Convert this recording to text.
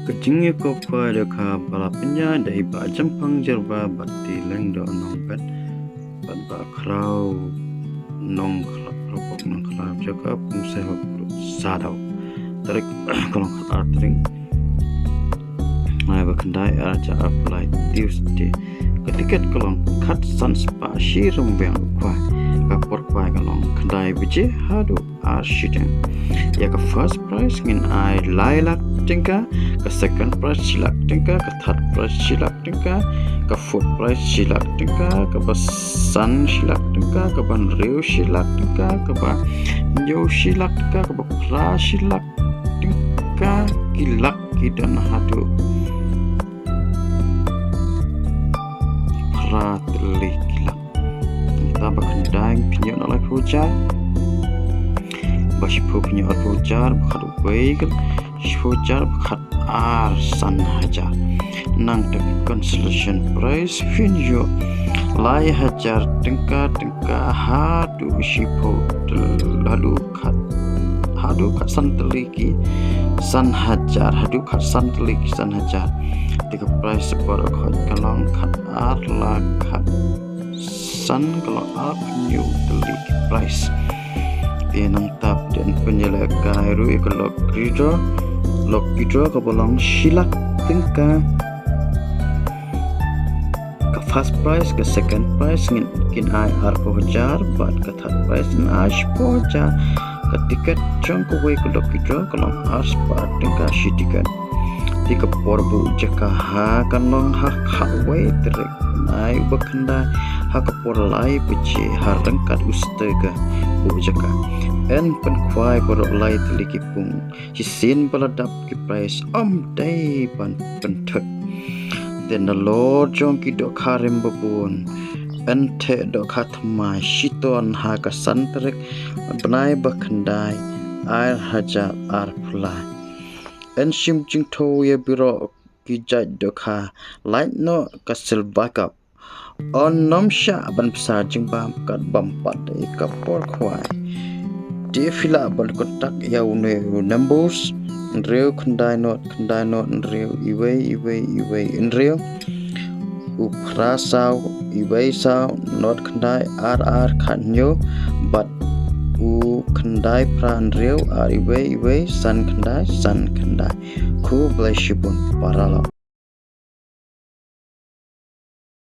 Kecingnya kau pada balapnya dari bajam pangjerba bati leng do nong bet bat ba krau nong keropok nong kerap jaga pungsai hok sadau tarik kolong katar taring mai bakandai aja apply Tuesday ketika kolong kat sanspa shirum bang kwa kapor kwa kolong kandai biji hadu arshideng ya ke first prize ngin ai lailak tingka ke second prize silak tingka ke third prize silak tingka ke fourth prize silak tingka ke basan silak tingka ke ban riu silak tingka ke ba yo silak tingka ke ba pra silak tingka kilak kidan hadu pra telik kilak kita bakandang pinyo na like hujan bashpo pinyo at hujan bakad baik Shujar bakhat san hajar nang tek consolation prize finjo lai hajar tingka hadu shipo hadu kat san teliki san hajar hadu kat san teliki san hajar tiga prize separa khot kalong khat la khat san kalau new teliki prize nang tap dan penyelekan iru ikolog Lokidro ke bolong silak tingka ke first prize ke second prize kin ai ar pojar bat ke third prize in ash poja ke tiket jong ke way ke lokidro kolong ars bat tingka shitikan tika porbu jaka ha kanong ha way trek nai bakanda ha ke por lai peci harengkat ustega bu jaka en penkwai korok lai teliki pung hisin baladap ki price day pan pentek then the lord jong ki do kharim babun ente do khatma shiton ha ka santrek banai bakhandai air hajar ar pulai en shim jing tho ye biro ki jaj do kha light no kasil backup on nomsha ban psa jing bam kat bam pat e kapor khwai dia fila bal kontak ya une numbers reu khandai not reu iwei reu upra saw iwei saw not khandai ar khanyo but u khandai pran reu ar iwei san khandai ku bless you parala